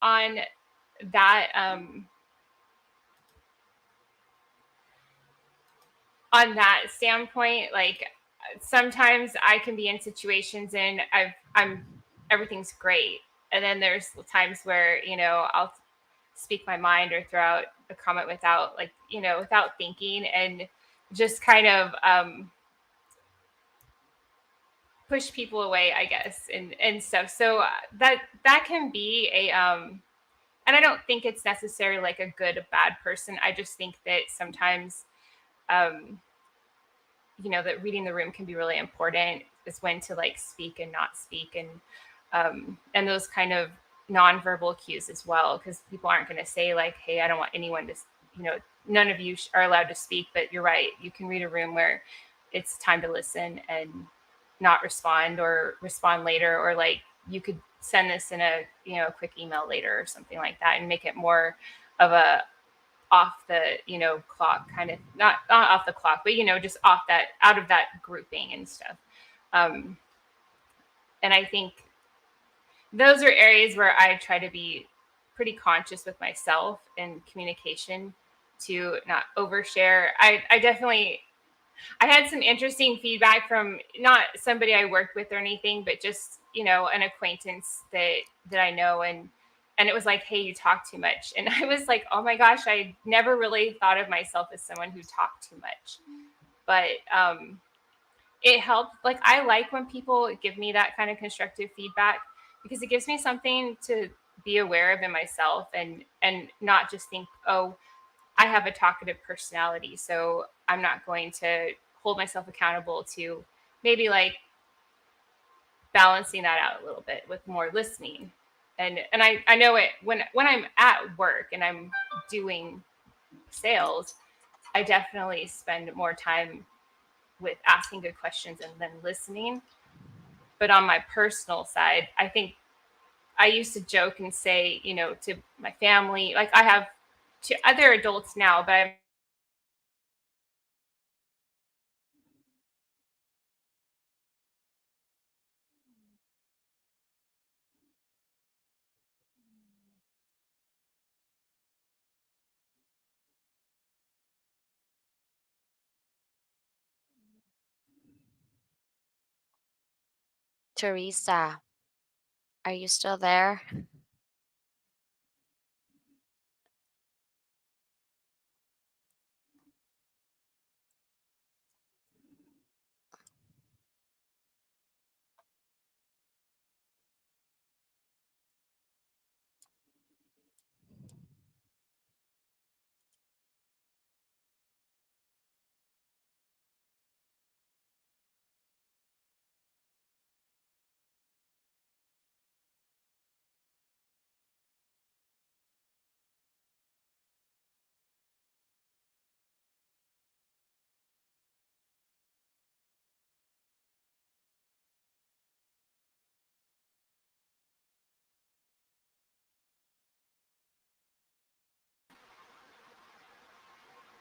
on that, standpoint, like sometimes I can be in situations and I'm everything's great, and then there's times where I'll speak my mind or throw out a comment without without thinking, and just kind of push people away, I guess, and stuff. So that can be a and I don't think it's necessarily like a good or bad person. I just think that sometimes um that reading the room can be really important, is when to like speak and not speak, and those kind of nonverbal cues as well, because people aren't going to say like, hey, I don't want anyone to, none of you are allowed to speak. But you're right, you can read a room where it's time to listen and not respond, or respond later, or like you could send this in a a quick email later or something like that, and make it more of a off the clock kind of, not off the clock, but just off that, out of that grouping and stuff. um and I think those are areas where I try to be pretty conscious with myself in communication, to not overshare. I definitely, I had some interesting feedback from not somebody I worked with or anything, but just an acquaintance that I know, and it was like, hey, you talk too much. And I was like, oh my gosh, I never really thought of myself as someone who talked too much. But it helped. Like, I like when people give me that kind of constructive feedback, because it gives me something to be aware of in myself, and not just think, oh, I have a talkative personality, so I'm not going to hold myself accountable to maybe like balancing that out a little bit with more listening. And I know it when I'm at work and I'm doing sales, I definitely spend more time with asking good questions and then listening. But on my personal side, I think I used to joke and say, to my family, like I have to other adults now, but I'm Teresa, are you still there?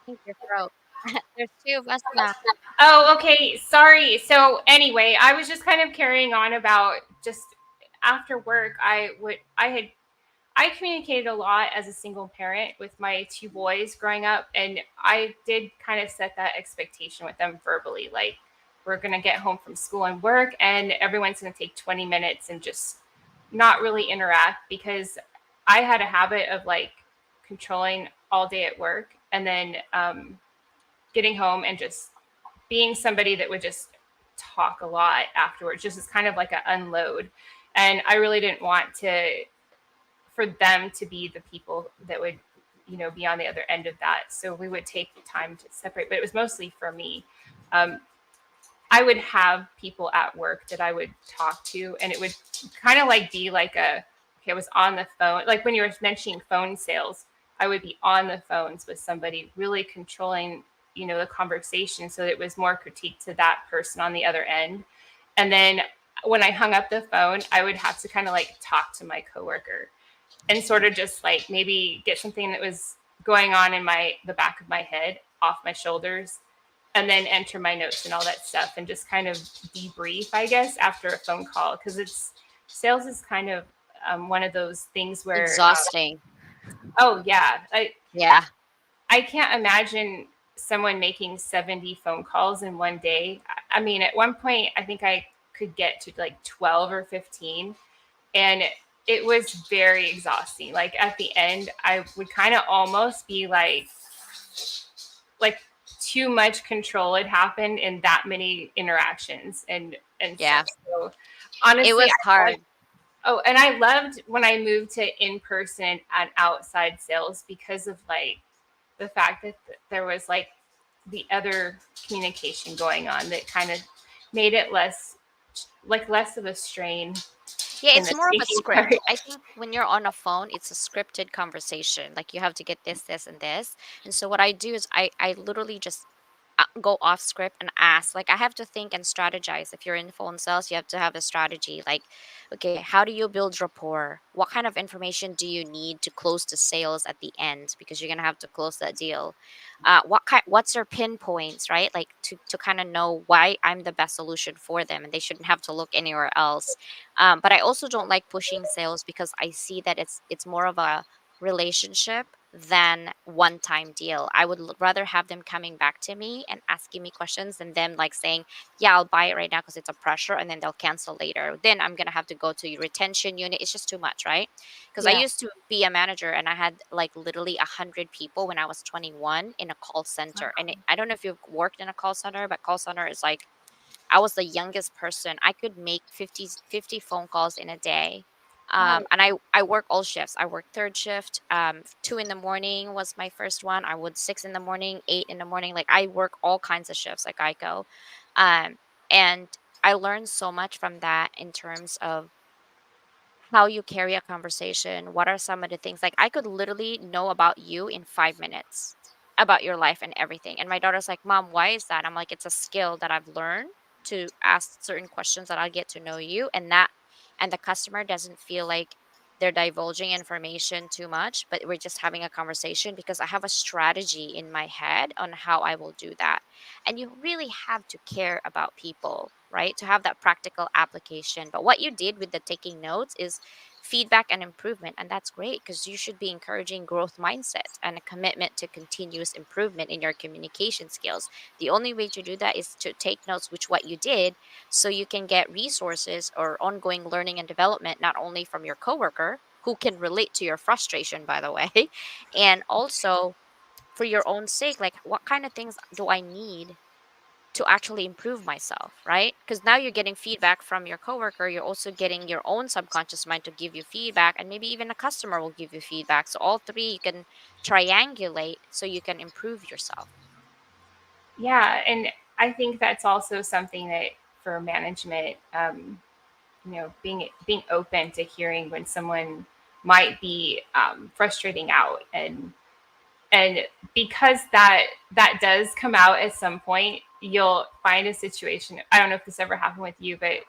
I think your throat. There's two of us now. Oh, okay. Sorry. So anyway, I was just kind of carrying on about just after work. I communicated a lot as a single parent with my two boys growing up, and I did kind of set that expectation with them verbally, like we're going to get home from school and work, and everyone's going to take 20 minutes and just not really interact, because I had a habit of like controlling all day at work, and then getting home and just being somebody that would just talk a lot afterwards, just as kind of like an unload. And I really didn't want to, for them to be the people that would, be on the other end of that. So we would take the time to separate, but it was mostly for me. Um, I would have people at work that I would talk to, and it would kind of like be like a, okay, I was on the phone. Like when you were mentioning phone sales, I would be on the phones with somebody, really controlling, the conversation, so that it was more critique to that person on the other end. And then when I hung up the phone, I would have to kind of like talk to my coworker, and sort of just like maybe get something that was going on in the back of my head off my shoulders, and then enter my notes and all that stuff, and just kind of debrief, I guess, after a phone call, because it's sales is kind of one of those things where Exhausting. oh yeah, Yeah. I can't imagine someone making 70 phone calls in one day. I mean, at one point, I think I could get to like 12 or 15, and it was very exhausting. Like at the end, I would kind of almost be like too much control had happened in that many interactions and Yeah. stuff. So It honestly, was hard. oh, and I loved when I moved to in person and outside sales because of like the fact that there was like the other communication going on that kind of made it less of a strain Yeah, in it's the more of a speaking part. script. I think when you're on a phone, it's a scripted conversation. Like you have to get this, this, and this. And so what I do is I literally just go off script and ask. Like I have to think and strategize. If you're in phone sales, you have to have a strategy. Like, okay, how do you build rapport? What kind of information do you need to close the sales at the end? Because you're gonna have to close that deal. What's their pinpoints, right? Like to kind of know why I'm the best solution for them, and they shouldn't have to look anywhere else. But I also don't like pushing sales because I see that it's more of a relationship than one time deal. I would rather have them coming back to me and asking me questions than them like saying, "Yeah, I'll buy it right now because it's a pressure," and then they'll cancel later. Then I'm gonna have to go to your retention unit. It's just too much, right? Because I Yeah. used to be a manager and I had like literally 100 people when I was 21 in a call center. And I don't know if you've worked in a call center, but call center is like I was the youngest person. I could make fifty phone calls in a day. Oh, And I work all shifts. I work third shift. 2 in the morning was my first one. I would 6 in the morning, 8 in the morning. Like I work all kinds of shifts, like I go. Um, and I learned so much from that in terms of how you carry a conversation. What are some of the things like I could literally know about you in 5 minutes about your life and everything. And my daughter's like, Mom, why is that? I'm like, it's a skill that I've learned to ask certain questions that I get to know you and the customer doesn't feel like they're divulging information too much, but we're just having a conversation because I have a strategy in my head on how I will do that. And you really have to care about people, right? To have that practical application. But what you did with the taking notes is feedback and improvement. And that's great because you should be encouraging growth mindset and a commitment to continuous improvement in your communication skills. The only way to do that is to take notes, which what you did, so you can get resources or ongoing learning and development, not only from your coworker who can relate to your frustration, by the way, and also for your own sake, like what kind of things do I need to actually improve myself, right? Because now you're getting feedback from your coworker, you're also getting your own subconscious mind to give you feedback, and maybe even a customer will give you feedback. So all three you can triangulate so you can improve yourself. yeah, and I think that's also something that for management, being open to hearing when someone might be frustrating out and because that does come out at some point, you'll find a situation. I don't know if this ever happened with you, but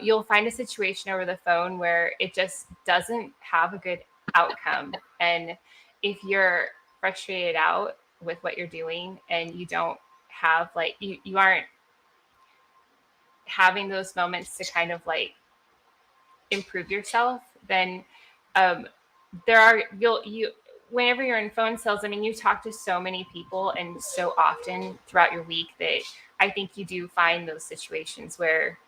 you'll find a situation over the phone where it just doesn't have a good outcome. And if you're frustrated out with what you're doing and you don't have like you aren't having those moments to kind of like improve yourself, then um, there are you whenever you're in phone sales. I mean, you talk to so many people and so often throughout your week that I think you do find those situations where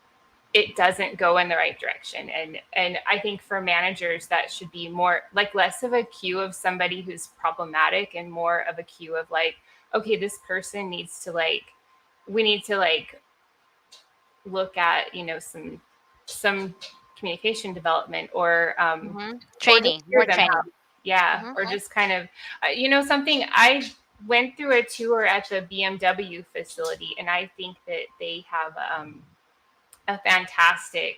it doesn't go in the right direction. And I think for managers that should be more like less of a cue of somebody who's problematic and more of a cue of like, okay, this person needs to like we need to like look at some communication development or just Training, hear more them training. out. Yeah, Hmm. or just kind of something. I went through a tour at the BMW facility, and I think that they have a fantastic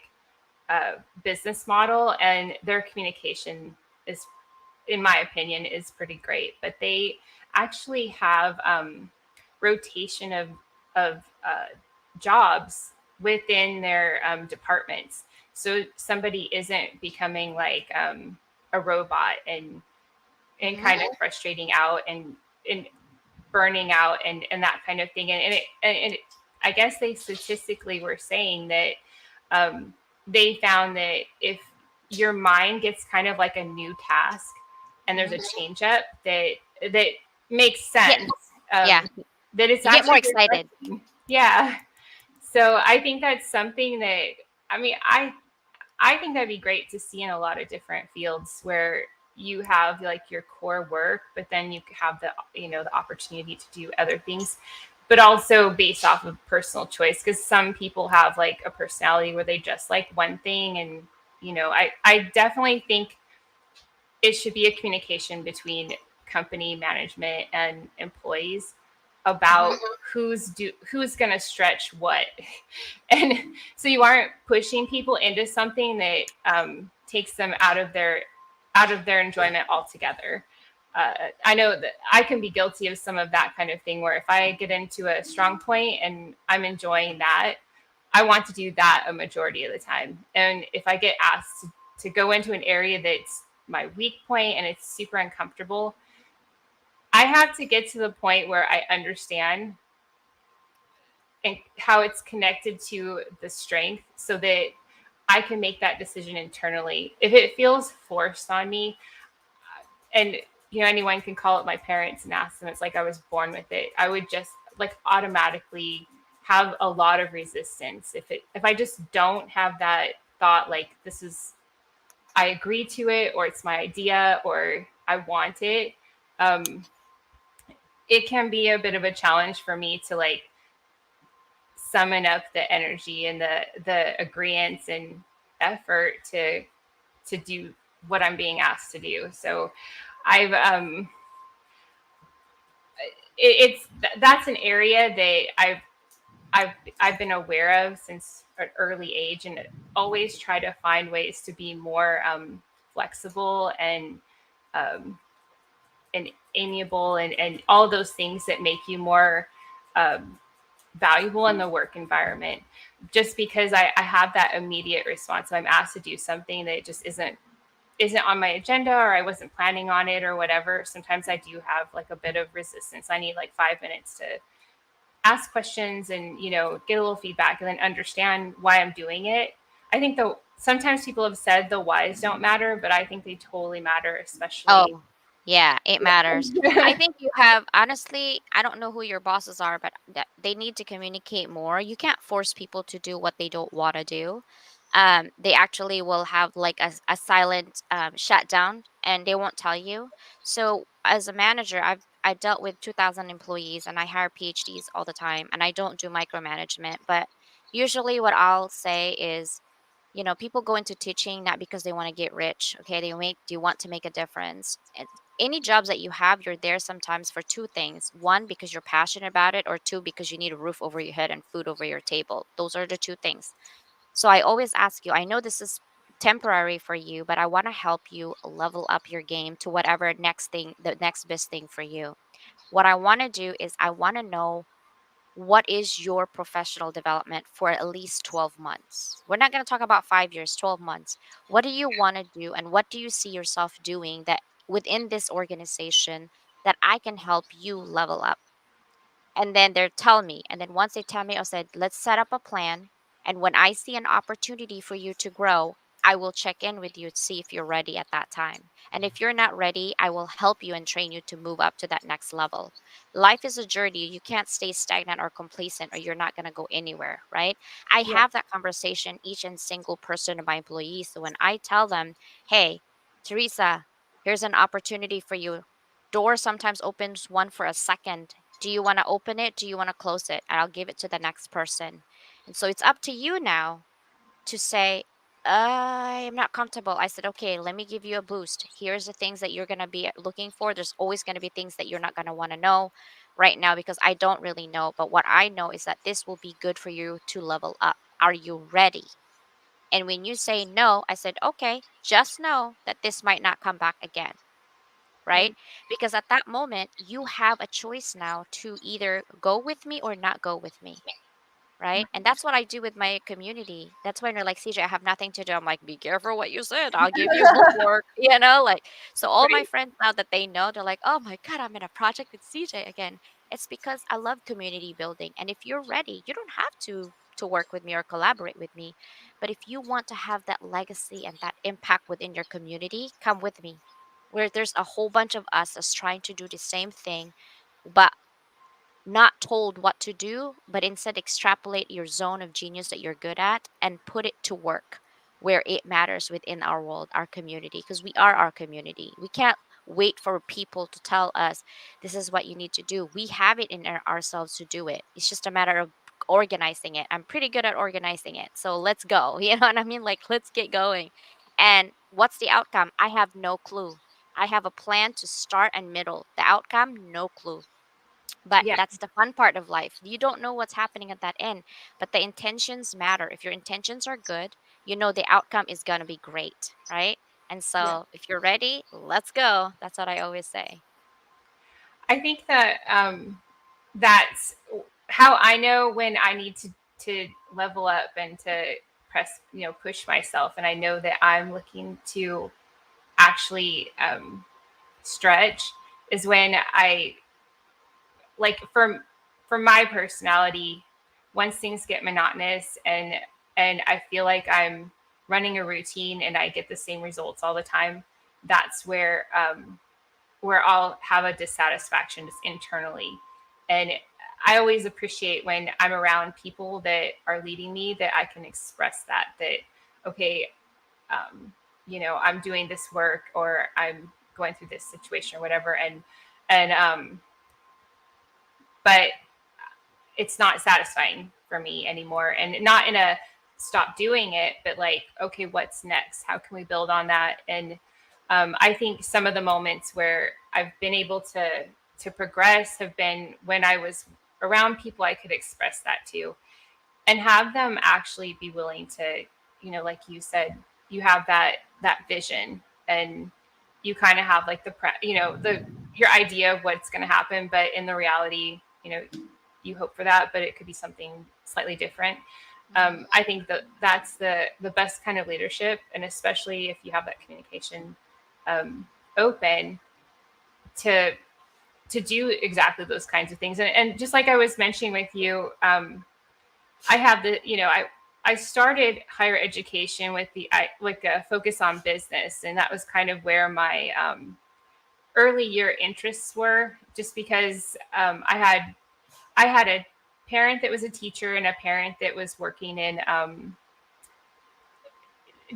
business model, and their communication is, in my opinion, is pretty great. But they actually have rotation of jobs within their departments, so somebody isn't becoming like a robot and Hmm. kind of frustrating out and burning out and that kind of thing. And I guess they statistically were saying that um, they found that if your mind gets kind of like a new task, and there's Hmm. a change up that makes Yeah, sense. yeah. That it's You get more actually excited. refreshing. Yeah. So I think that's something that, I mean, I think that'd be great to see in a lot of different fields where you have like your core work, but then you have the, the opportunity to do other things, but also based off of personal choice. Because some people have like a personality where they just like one thing, and I definitely think it should be a communication between company management and employees about Hmm. who's going to stretch what. And so you aren't pushing people into something that takes them out of their enjoyment altogether. I know that I can be guilty of some of that kind of thing, where if I get into a strong point and I'm enjoying that, I want to do that a majority of the time. And if I get asked to go into an area that's my weak point and it's super uncomfortable, I have to get to the point where I understand and how it's connected to the strength, so that I can make that decision internally. If it feels forced on me, and anyone can call up my parents and ask them, it's like I was born with it. I would just like automatically have a lot of resistance if I just don't have that thought, like this is, I agree to it, or it's my idea, or I want it. Um, it can be a bit of a challenge for me to like summon up the energy and the agreements and effort to do what I'm being asked to do. So I've it's that's an area that I've been aware of since an early age, and always try to find ways to be more flexible um, and amiable, and all those things that make you more um, valuable in the work environment. Just because I have that immediate response, if I'm asked to do something that just isn't on my agenda, or I wasn't planning on it, or whatever, sometimes I do have like a bit of resistance. I need like 5 minutes to ask questions and get a little feedback, and then understand why I'm doing it. I think though sometimes people have said the whys don't matter, but I think they totally matter, especially. Oh, yeah, it matters. I think you have honestly, I don't know who your bosses are, but they need to communicate more. You can't force people to do what they don't want to do. They actually will have like a silent shutdown and they won't tell you. So as a manager, I dealt with 2,000 employees and I hire PhDs all the time and I don't do micromanagement, but usually what I'll say is people go into teaching not because they want to get rich. Okay, they want to make a difference. And any jobs that you have, you're there sometimes for two things: one, because you're passionate about it, or two, because you need a roof over your head and food over your table. Those are the two things. So I always ask you, I know this is temporary for you, but I want to help you level up your game to whatever next thing, the next best thing for you. What I want to do is I want to know, what is your professional development for at least 12 months? We're not going to talk about 5 years, 12 months. What do you want to do and what do you see yourself doing that within this organization that I can help you level up? And then they'll tell me. And then once they tell me, I said, let's set up a plan. And when I see an opportunity for you to grow, I will check in with you to see if you're ready at that time. And if you're not ready, I will help you and train you to move up to that next level. Life is a journey. You can't stay stagnant or complacent, or you're not going to go anywhere, right? I Yeah. have that conversation each and single person of my employees. So when I tell them, hey, Teresa, here's an opportunity for you. Door sometimes opens one for a second. Do you want to open it? Do you want to close it? And I'll give it to the next person. And so it's up to you now to say, I am not comfortable. I said, okay, let me give you a boost. Here's the things that you're going to be looking for. There's always going to be things that you're not going to want to know right now because I don't really know. But what I know is that this will be good for you to level up. Are you ready? And when you say no, I said, okay, just know that this might not come back again, right? Right. Because at that moment, you have a choice now to either go with me or not go with me, right? And that's what I do with my community. That's when they're like, CJ, I have nothing to do. I'm like, be careful what you said. I'll give you homework, like, so all my Right. friends now that they know, they're like, oh my God, I'm in a project with CJ again. It's because I love community building. And if you're ready, you don't have to work with me or collaborate with me. But if you want to have that legacy and that impact within your community, come with me. Where there's a whole bunch of us that's trying to do the same thing, but not told what to do, but instead extrapolate your zone of genius that you're good at and put it to work where it matters within our world, our community, because we are our community. We can't wait for people to tell us this is what you need to do. We have it in ourselves to do it. It's just a matter of organizing it. I'm pretty good at organizing it. So let's go. You know what I mean? Like, let's get going. And what's the outcome? I have no clue. I have a plan to start and middle. The outcome, no clue. But Yeah, that's the fun part of life. You don't know what's happening at that end, but the intentions matter. If your intentions are good, you know the outcome is going to be great, right? And yeah. so if you're ready, let's go. That's what I always say. I think that that's how I know when I need to level up and to push myself, and I know that I'm looking to actually stretch is when I like for my personality, once things get monotonous and I feel like I'm running a routine and I get the same results all the time, that's where I'll have a dissatisfaction just internally. And I always appreciate when I'm around people that are leading me that I can express that okay, I'm doing this work or I'm going through this situation or whatever, and but it's not satisfying for me anymore, and not in a stop doing it, but like, okay, what's next? How can we build on that? And I think some of the moments where I've been able to progress have been when I was around people I could express that to and have them actually be willing to, like you said, you have that vision, and you kind of have like the your idea of what's going to happen, but in the reality, you hope for that, but it could be something slightly different. Mhm. I think that that's the best kind of leadership, and especially if you have that communication open to do exactly those kinds of things. And just like I was mentioning with you, I have I started higher education with like a focus on business, and that was kind of where my early year interests were, just because I had a parent that was a teacher and a parent that was working in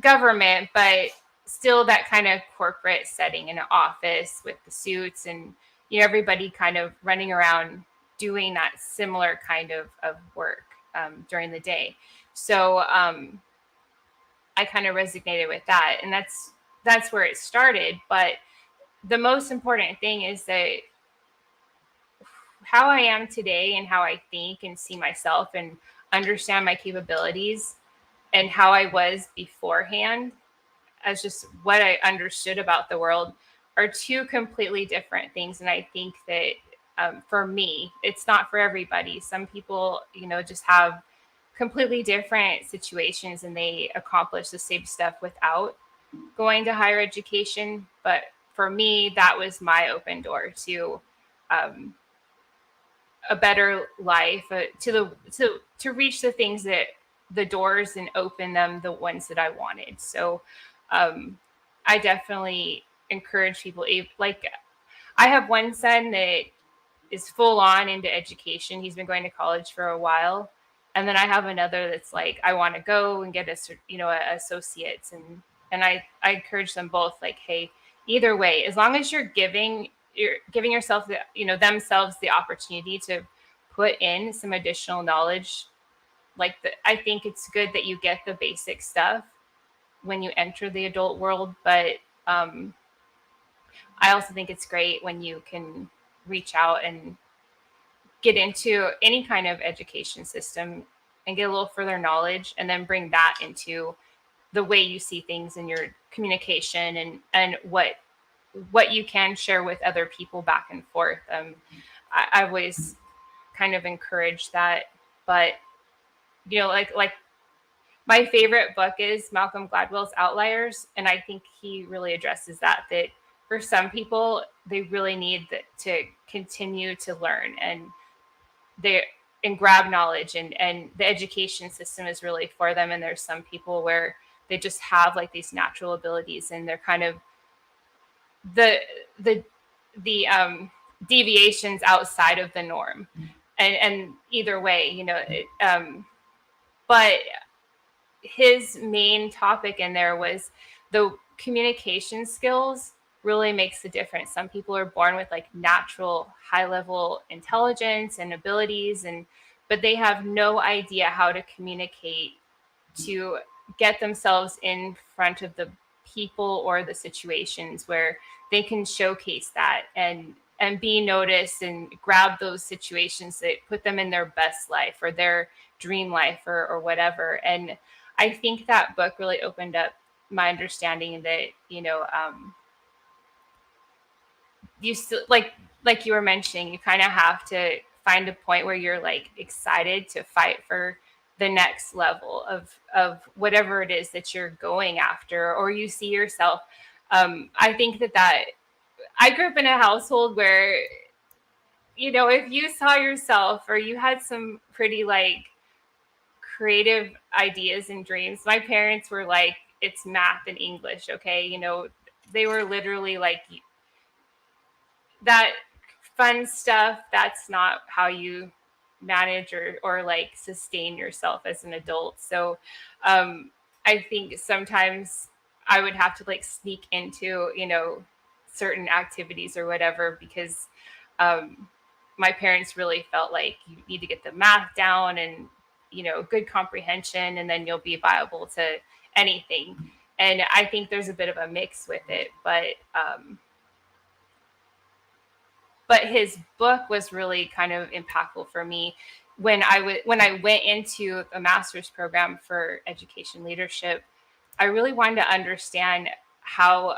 government, but still that kind of corporate setting in an office with the suits and everybody kind of running around doing that similar kind of work during the day. So I kind of resonated with that, and that's where it started. But the most important thing is that how I am today and how I think and see myself and understand my capabilities and how I was beforehand as just what I understood about the world are two completely different things. And I think that for me, it's not for everybody. Some people, just have completely different situations and they accomplish the same stuff without going to higher education. But for me, that was my open door to um, a better life, to reach the things that the doors and open them the ones that I wanted. So um, I definitely encourage people. Like I have one son that is full on into education. He's been going to college for a while, and then I have another that's like, I want to go and get a associates, and I encourage them both. Like, hey, either way, as long as you're giving yourself themselves the opportunity to put in some additional knowledge. I think it's good that you get the basic stuff when you enter the adult world, but um, I also think it's great when you can reach out and get into any kind of education system and get a little further knowledge and then bring that into the way you see things in your communication and what you can share with other people back and forth. I always kind of encourage that, but like my favorite book is Malcolm Gladwell's Outliers, and I think he really addresses that for some people they really need to continue to learn, and they and grab knowledge, and the education system is really for them. And there's some people where they just have like these natural abilities, and they're kind of the the the deviations outside of the norm. And either way, but his main topic in there was the communication skills really makes a difference. Some people are born with like natural high level intelligence and abilities, and but they have no idea how to communicate to get themselves in front of the people or the situations where they can showcase that and be noticed and grab those situations that put them in their best life or their dream life, or whatever. And I think that book really opened up my understanding that, you still like you were mentioning, you kind of have to find a point where you're like excited to fight for the next level of whatever it is that you're going after, or you see yourself. I think that I grew up in a household where, if you saw yourself or you had some pretty like creative ideas and dreams, my parents were like, it's math and English, okay? They were literally like, that fun stuff, that's not how you manage or like sustain yourself as an adult. So I think sometimes I would have to like sneak into, certain activities or whatever, because um my parents really felt like you need to get the math down and, good comprehension, and then you'll be viable to anything. And I think there's a bit of a mix with it, but his book was really kind of impactful for me when I went into a master's program for education leadership. I really wanted to understand how,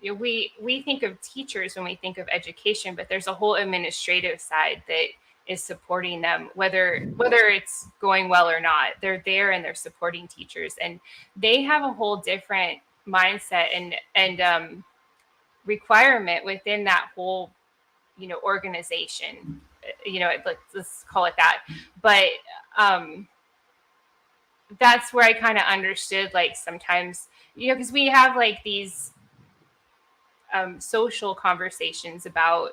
we think of teachers when we think of education, but there's a whole administrative side that is supporting them, whether it's going well or not. They're there and they're supporting teachers, and they have a whole different mindset and requirement within that whole, organization. Let's call it that. But that's where I kind of understood, like, sometimes, because we have like these social conversations about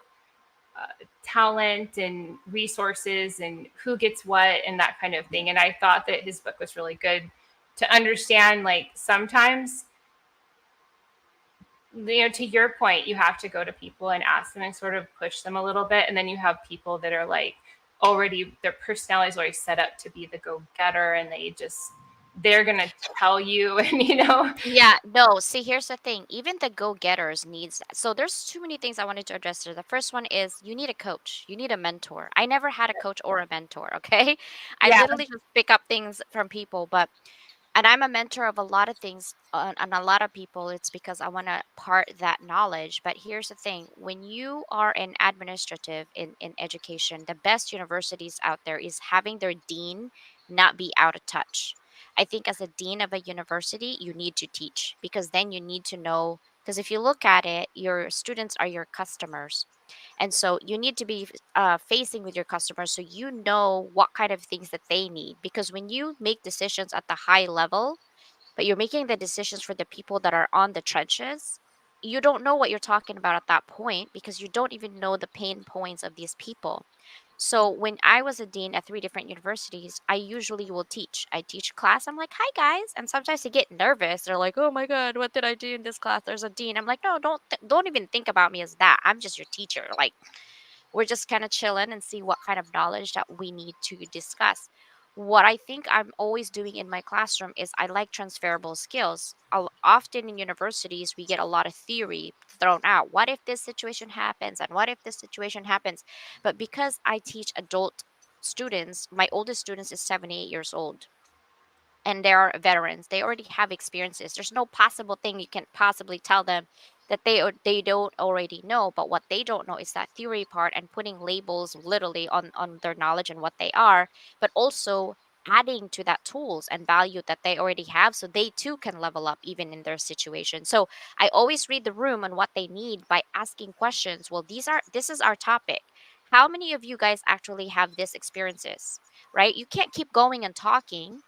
talent and resources and who gets what and that kind of thing. And I thought that his book was really good to understand, like, sometimes, to your point, you have to go to people and ask them and sort of push them a little bit. And then you have people that are like, already, their personality is already set up to be the go-getter, and they're going to tell you. And, Yeah, no, see, here's the thing. Even the go-getters needs that. So there's too many things I wanted to address there. The first one is you need a coach. You need a mentor. I never had a coach or a mentor, okay? I yeah, literally just pick up things from people, but and I'm a mentor of a lot of things and a lot of people. It's because I want to part that knowledge. But here's the thing: when you are an administrative in education, the best universities out there is having their dean not be out of touch. I think as a dean of a university, you need to teach because then you need to know. Because if you look at it, your students are your customers. And so you need to be facing with your customers so you know what kind of things that they need. Because when you make decisions at the high level, but you're making the decisions for the people that are on the trenches, you don't know what you're talking about at that point because you don't even know the pain points of these people. So when I was a dean at three different universities, I usually will teach. I teach class. I'm like, "Hi guys," and sometimes they get nervous. They're like, "Oh my god, what did I do in this class? There's a dean." I'm like, "No, don't even think about me as that. I'm just your teacher. Like, we're just kind of chilling and see what kind of knowledge that we need to discuss." What I think I'm always doing in my classroom is I like transferable skills. Often in universities, we get a lot of theory thrown out. What if this situation happens? And what if this situation happens? But because I teach adult students, my oldest students is 78 years old and they are veterans. They already have experiences. There's no possible thing you can possibly tell them that they don't already know. But what they don't know is that theory part and putting labels literally on their knowledge and what they are, but also adding to that tools and value that they already have so they too can level up even in their situation. So I always read the room on what they need by asking questions. Well, this is our topic. How many of you guys actually have these experiences, right? You can't keep going and talking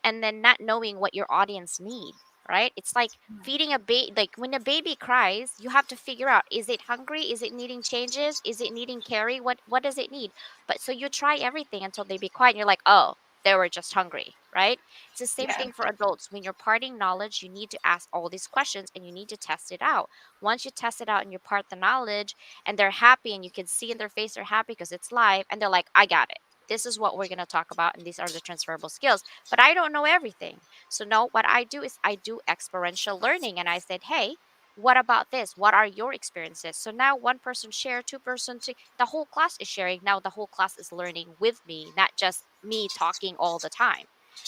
and then not knowing what your audience need, right? It's like feeding a baby. Like when a baby cries, you have to figure out, is it hungry? Is it needing changes? Is it needing carry? What does it need? But so you try everything until they be quiet and you're like, oh, they were just hungry, right? It's the same Yeah. thing for adults. When you're parting knowledge, you need to ask all these questions and you need to test it out. Once you test it out and you part the knowledge and they're happy and you can see in their face they're happy because it's live and they're like, I got it. This is what we're going to talk about and these are the transferable skills. But I don't know everything. So no, what I do is I do experiential learning and I said, hey, what about this? What are your experiences? So now one person share, two-person, the whole class is sharing. Now the whole class is learning with me, not just me talking all the time.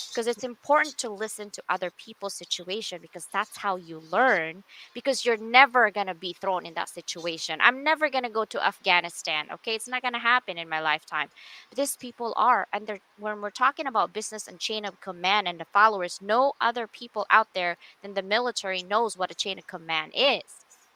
Because it's important to listen to other people's situation because that's how you learn, because you're never going to be thrown in that situation. I'm never going to go to Afghanistan, okay? It's not going to happen in my lifetime. But these people are, and they're, when we're talking about business and chain of command and the followers, no other people out there than the military knows what a chain of command is.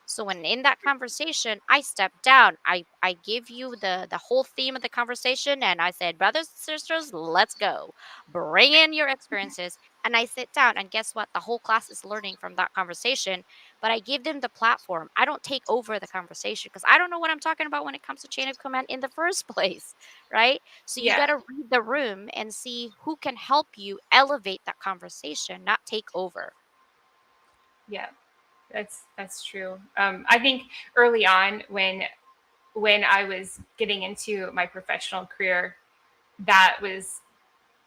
So when in that conversation, I stepped down. I give you the whole theme of the conversation and I said, brothers and sisters, let's go. Bring in your experiences. And I sit down and guess what? The whole class is learning from that conversation, but I give them the platform. I don't take over the conversation because I don't know what I'm talking about when it comes to chain of command in the first place, right? So you Yeah. got to read the room and see who can help you elevate that conversation, not take over. Yeah. That's true. I think early on when I was getting into my professional career, that was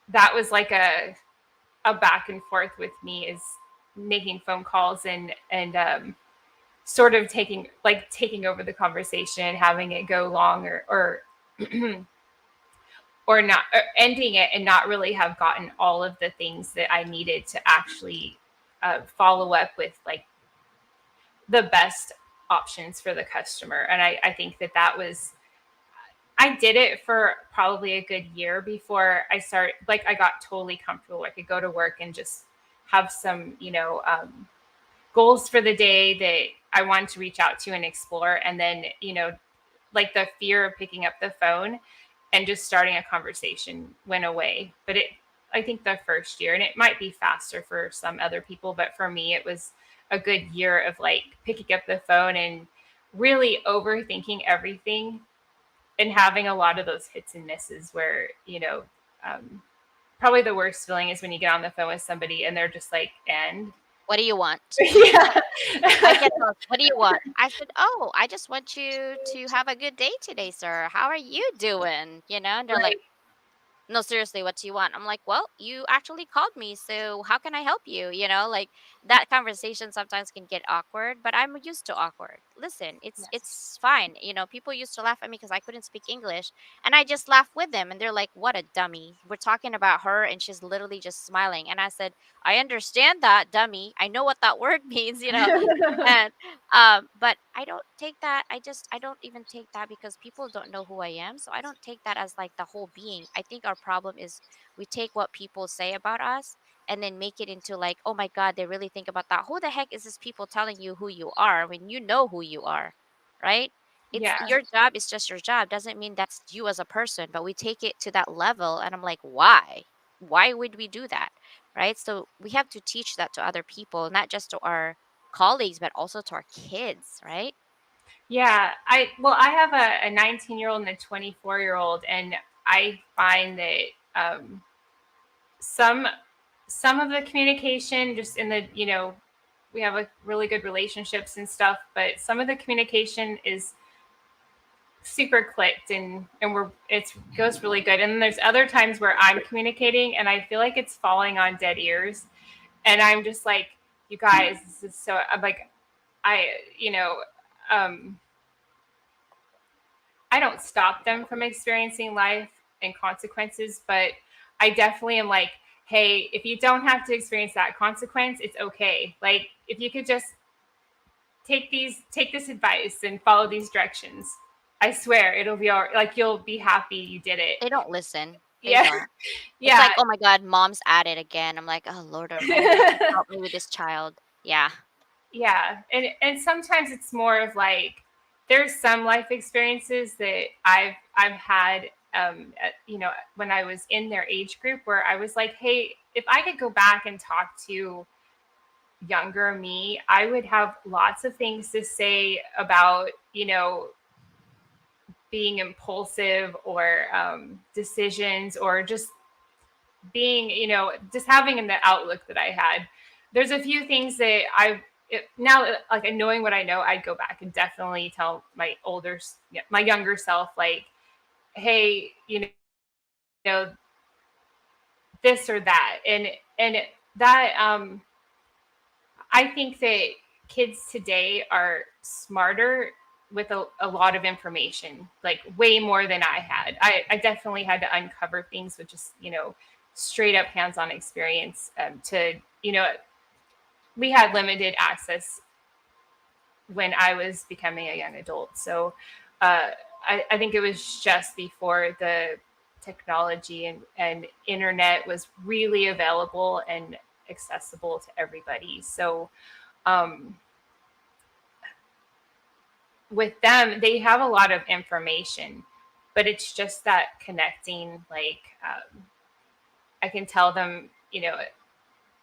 that was like a back and forth with me, is making phone calls and sort of taking over the conversation, having it go long or not, or ending it and not really have gotten all of the things that I needed to actually follow up with like the best options for the customer. And I think that was, I did it for probably a good year before I got totally comfortable. I could go to work and just have some, goals for the day that I wanted to reach out to and explore. And then, like the fear of picking up the phone and just starting a conversation went away. But I think the first year, and it might be faster for some other people, but for me, it was a good year of like picking up the phone and really overthinking everything and having a lot of those hits and misses where, um, probably the worst feeling is when you get on the phone with somebody and they're just like, and What do you want? yeah. I get those. What do you want? I said, oh, I just want you to have a good day today, sir. How are you doing? And they're like, Right. no, seriously, what do you want? I'm like, well, you actually called me, so how can I help you? Like that conversation sometimes can get awkward, but I'm used to awkward. Listen, it's Yes. it's fine. People used to laugh at me because I couldn't speak English, and I just laughed with them, and they're like, "What a dummy." We're talking about her, and she's literally just smiling, and I said, "I understand that, dummy. I know what that word means." And but I don't take that. I don't even take that because people don't know who I am. So I don't take that as like the whole being. I think our problem is we take what people say about us and then make it into like, oh my God, they really think about that. Who the heck is this people telling you who you are when you know who you are, right? It's Yeah. your job is just your job. Doesn't mean that's you as a person, but we take it to that level and I'm like, why? Why would we do that? Right? So we have to teach that to other people, not just to our colleagues, but also to our kids, right? Yeah. I have a 19-year-old and a 24-year-old, and I find that some some of the communication just in the, we have a really good relationships and stuff, but some of the communication is super clicked and we're it goes really good. And then there's other times where I'm communicating and I feel like it's falling on dead ears. And I'm just like, you guys, this is so, I'm like, I, you know, um, I don't stop them from experiencing life and consequences, but I definitely am like, hey, if you don't have to experience that consequence, it's okay. Like, if you could just take this advice and follow these directions, I swear it'll be all like you'll be happy you did it. They don't listen. They Yeah. don't. It's Yeah. like, oh my God, mom's at it again. I'm like, oh Lord Almighty, please help me with this child. Yeah. Yeah. And sometimes it's more of like there's some life experiences that I've had, when I was in their age group, where I was like, hey, if I could go back and talk to younger me, I would have lots of things to say about, being impulsive, or decisions, or just being, just having the outlook that I had. There's a few things that now, like, knowing what I know, I'd go back and definitely tell my yeah, my younger self, like, hey, know, this or that, and that, I think that kids today are smarter with a lot of information, like way more than I had. I definitely had to uncover things with just, straight up hands on experience, we had limited access when I was becoming a young adult. So uh, I think it was just before the technology and internet was really available and accessible to everybody. So um, with them, they have a lot of information, but it's just that connecting. Like, I can tell them,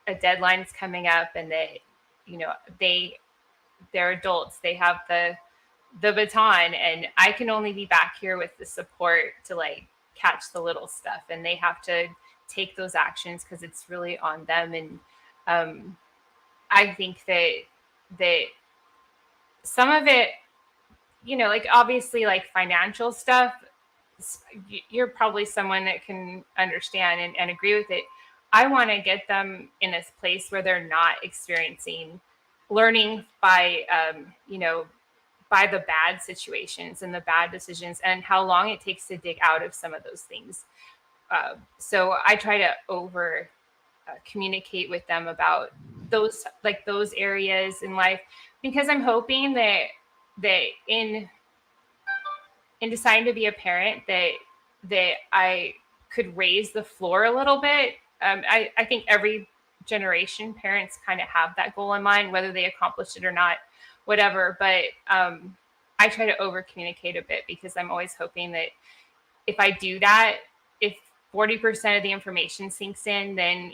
a deadline's coming up, and you know, they they're adults. They have the baton, and I can only be back here with the support to, like, catch the little stuff, and they have to take those actions because it's really on them. And um, I think that some of it, like, obviously, like, financial stuff, you're probably someone that can understand and agree with it. I want to get them in a place where they're not experiencing learning by the bad situations and the bad decisions, and how long it takes to dig out of some of those things. So I try to over communicate with them about those areas in life, because I'm hoping that in deciding to be a parent, that I could raise the floor a little bit. I think every generation, parents kind of have that goal in mind, whether they accomplish it or not, whatever. But I try to over communicate a bit, because I'm always hoping that if I do that, if 40% of the information sinks in, then,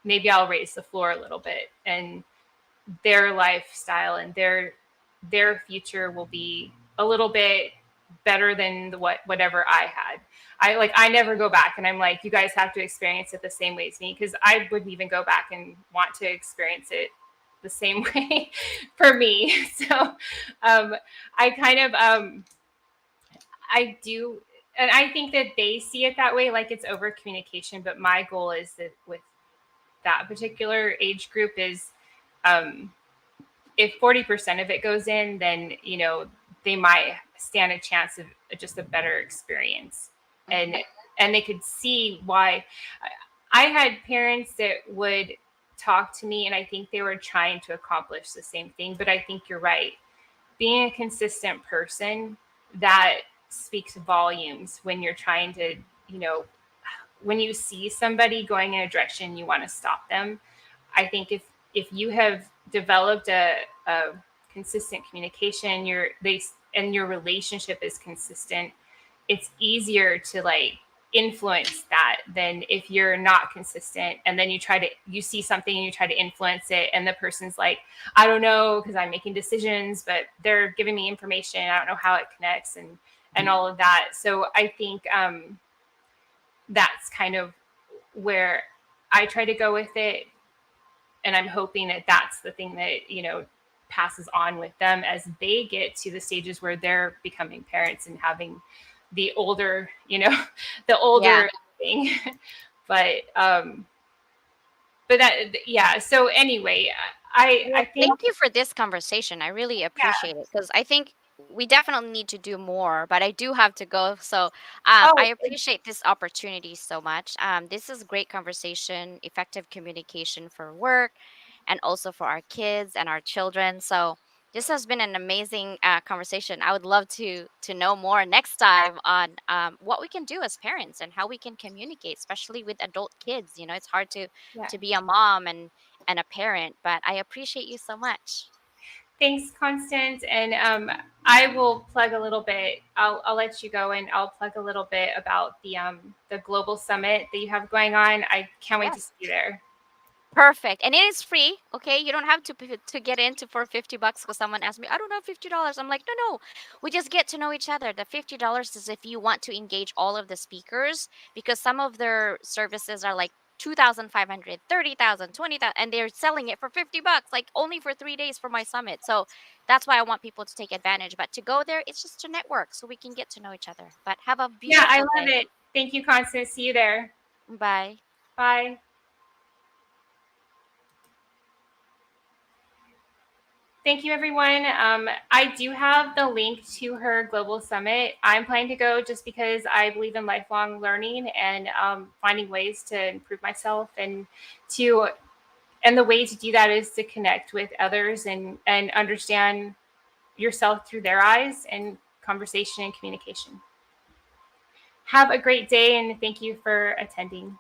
maybe I'll raise the floor a little bit, and their lifestyle and their future will be a little bit better than whatever I had. I never go back and I'm like, you guys have to experience it the same way as me, because I wouldn't even go back and want to experience it the same way for me. So I kind of I do, and I think that they see it that way, like it's over communication. But my goal is that with that particular age group is, um, if 40% of it goes in, then, they might stand a chance of just a better experience. And Mhm. they could see why. I had parents that would talk to me, and I think they were trying to accomplish the same thing. But I think you're right. Being a consistent person, that speaks volumes when you're trying to, you know, when you see somebody going in a direction, you want to stop them. I think if you have developed a consistent communication, and your relationship is consistent, it's easier to, like, influence that than if you're not consistent, and then you see something and you try to influence it, and the person's like, I don't know, because I'm making decisions, but they're giving me information, I don't know how it connects, and all of that. So I think that's kind of where I try to go with it, and I'm hoping that that's the thing that, passes on with them as they get to the stages where they're becoming parents and having the older, the Yeah. older thing. but but that, yeah. So anyway, I Well, think, thank you for this conversation. I really yeah. appreciate it because I think we definitely need to do more, but I do have to go. So I Oh, appreciate this opportunity so much. This is great conversation, effective communication for work and also for our kids and our children. So this has been an amazing conversation. I would love to know more next time on what we can do as parents and how we can communicate, especially with adult kids. You know, it's hard yeah. to be a mom and a parent, but I appreciate you so much. Thanks, Constance. And I will plug a little bit. I'll let you go, and I'll plug a little bit about the global summit that you have going on. I can't wait to Yes. see you there. Perfect. And it is free. Okay. You don't have to get into for $50 because someone asked me, I don't have $50. I'm like, no. We just get to know each other. The $50 is if you want to engage all of the speakers because some of their services are like 2,500, 30,000, 20,000, and they're selling it for $50, like only for 3 days for my summit. So that's why I want people to take advantage. But to go there, it's just to network so we can get to know each other. But have a Yeah, I beautiful love day. it. Thank you, Constance. See you there. Bye. Bye. Thank you, everyone. I do have the link to her global summit. I'm planning to go just because I believe in lifelong learning and finding ways to improve myself, and the way to do that is to connect with others and understand yourself through their eyes and conversation and communication. Have a great day, and thank you for attending.